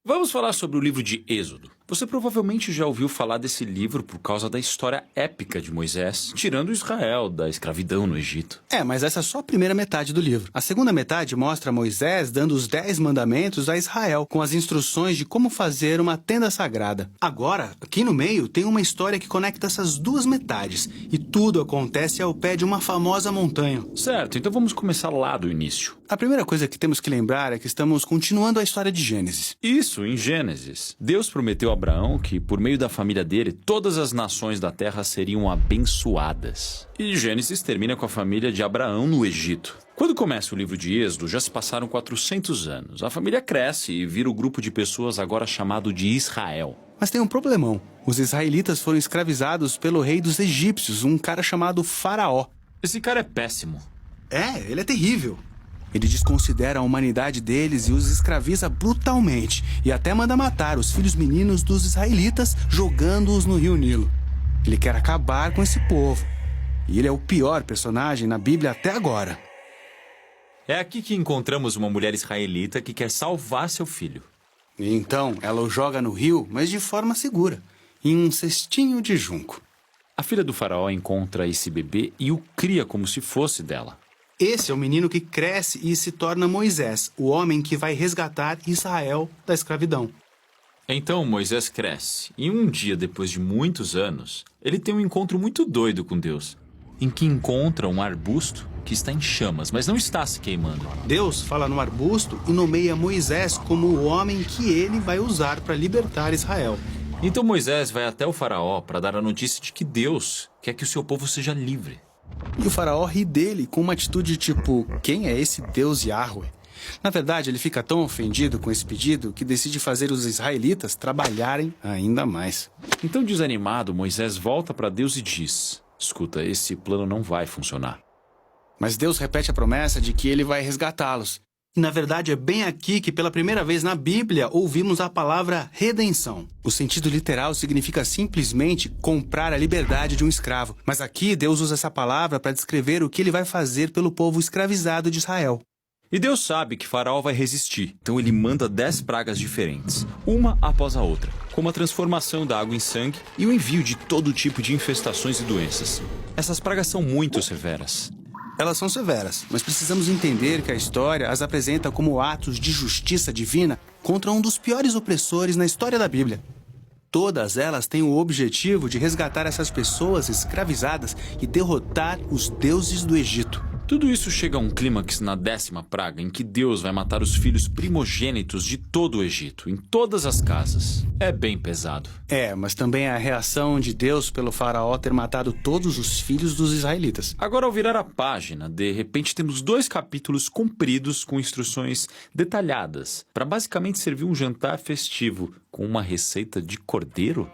Vamos falar sobre o livro de Êxodo. Você provavelmente já ouviu falar desse livro por causa da história épica de Moisés, tirando Israel da escravidão no Egito. Mas essa é só a primeira metade do livro. A segunda metade mostra Moisés dando os 10 mandamentos a Israel, com as instruções de como fazer uma tenda sagrada. Agora, aqui no meio, tem uma história que conecta essas duas metades, e tudo acontece ao pé de uma famosa montanha. Certo, então vamos começar lá do início. A primeira coisa que temos que lembrar é que estamos continuando a história de Gênesis. Isso, em Gênesis. Deus prometeu a Abraão que, por meio da família dele, todas as nações da terra seriam abençoadas. E Gênesis termina com a família de Abraão no Egito. Quando começa o livro de Êxodo, já se passaram 400 anos. A família cresce e vira o grupo de pessoas agora chamado de Israel. Mas tem um problemão. Os israelitas foram escravizados pelo rei dos egípcios, um cara chamado Faraó. Esse cara é péssimo. Ele é terrível. Ele desconsidera a humanidade deles e os escraviza brutalmente, e até manda matar os filhos meninos dos israelitas, jogando-os no rio Nilo. Ele quer acabar com esse povo. E ele é o pior personagem na Bíblia até agora. É aqui que encontramos uma mulher israelita que quer salvar seu filho. E então, ela o joga no rio, mas de forma segura, em um cestinho de junco. A filha do faraó encontra esse bebê e o cria como se fosse dela. Esse é o menino que cresce e se torna Moisés, o homem que vai resgatar Israel da escravidão. Então Moisés cresce, e um dia depois de muitos anos, ele tem um encontro muito doido com Deus, em que encontra um arbusto que está em chamas, mas não está se queimando. Deus fala no arbusto e nomeia Moisés como o homem que ele vai usar para libertar Israel. Então Moisés vai até o faraó para dar a notícia de que Deus quer que o seu povo seja livre. E o faraó ri dele com uma atitude tipo, quem é esse Deus Yahweh? Na verdade, ele fica tão ofendido com esse pedido que decide fazer os israelitas trabalharem ainda mais. Então, desanimado, Moisés volta para Deus e diz: escuta, esse plano não vai funcionar. Mas Deus repete a promessa de que ele vai resgatá-los. E na verdade é bem aqui que pela primeira vez na Bíblia ouvimos a palavra redenção. O sentido literal significa simplesmente comprar a liberdade de um escravo. Mas aqui Deus usa essa palavra para descrever o que ele vai fazer pelo povo escravizado de Israel. E Deus sabe que Faraó vai resistir, então ele manda 10 pragas diferentes, uma após a outra, como a transformação da água em sangue e o envio de todo tipo de infestações e doenças. Essas pragas são muito severas. Elas são severas, mas precisamos entender que a história as apresenta como atos de justiça divina contra um dos piores opressores na história da Bíblia. Todas elas têm o objetivo de resgatar essas pessoas escravizadas e derrotar os deuses do Egito. Tudo isso chega a um clímax na 10ª praga, em que Deus vai matar os filhos primogênitos de todo o Egito, em todas as casas. É bem pesado. Mas também é a reação de Deus pelo faraó ter matado todos os filhos dos israelitas. Agora, ao virar a página, de repente temos 2 capítulos compridos com instruções detalhadas, para basicamente servir um jantar festivo com uma receita de cordeiro.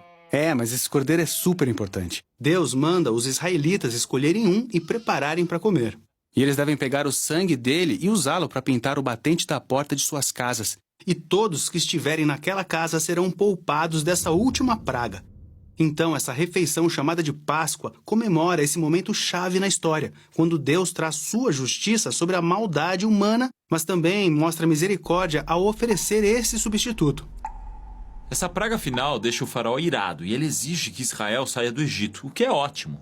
Mas esse cordeiro é super importante. Deus manda os israelitas escolherem um e prepararem para comer. E eles devem pegar o sangue dele e usá-lo para pintar o batente da porta de suas casas. E todos que estiverem naquela casa serão poupados dessa última praga. Então, essa refeição chamada de Páscoa comemora esse momento chave na história, quando Deus traz sua justiça sobre a maldade humana, mas também mostra misericórdia ao oferecer esse substituto. Essa praga final deixa o faraó irado e ele exige que Israel saia do Egito, o que é ótimo.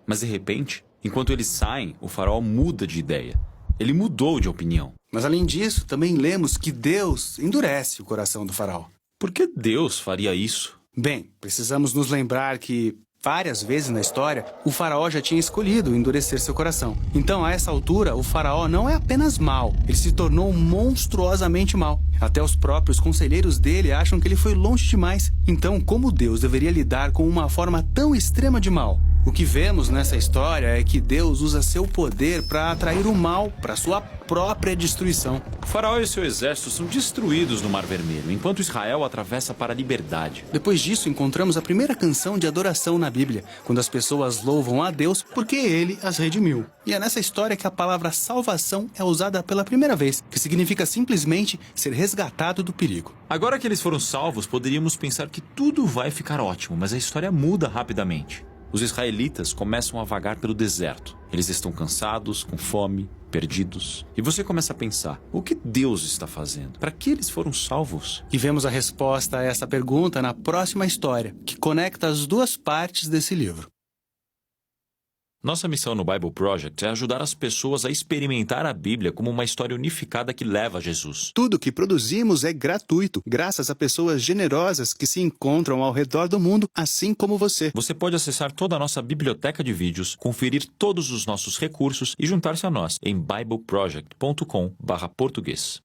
Mas de repente, enquanto eles saem, o faraó muda de ideia. Ele mudou de opinião. Mas além disso, também lemos que Deus endurece o coração do faraó. Por que Deus faria isso? Bem, precisamos nos lembrar que várias vezes na história, o faraó já tinha escolhido endurecer seu coração. Então, a essa altura, o faraó não é apenas mau, ele se tornou monstruosamente mau. Até os próprios conselheiros dele acham que ele foi longe demais. Então, como Deus deveria lidar com uma forma tão extrema de mal? O que vemos nessa história é que Deus usa seu poder para atrair o mal para sua própria destruição. O faraó e seu exército são destruídos no Mar Vermelho, enquanto Israel atravessa para a liberdade. Depois disso, encontramos a primeira canção de adoração na Bíblia, quando as pessoas louvam a Deus porque ele as redimiu. E é nessa história que a palavra salvação é usada pela primeira vez, que significa simplesmente ser resgatado do perigo. Agora que eles foram salvos, poderíamos pensar que tudo vai ficar ótimo, mas a história muda rapidamente. os israelitas começam a vagar pelo deserto. Eles estão cansados, com fome, perdidos. E você começa a pensar, o que Deus está fazendo? Para que eles foram salvos? E vemos a resposta a essa pergunta na próxima história, que conecta as duas partes desse livro. Nossa missão no Bible Project é ajudar as pessoas a experimentar a Bíblia como uma história unificada que leva a Jesus. Tudo que produzimos é gratuito, graças a pessoas generosas que se encontram ao redor do mundo, assim como você. Você pode acessar toda a nossa biblioteca de vídeos, conferir todos os nossos recursos e juntar-se a nós em bibleproject.com/português.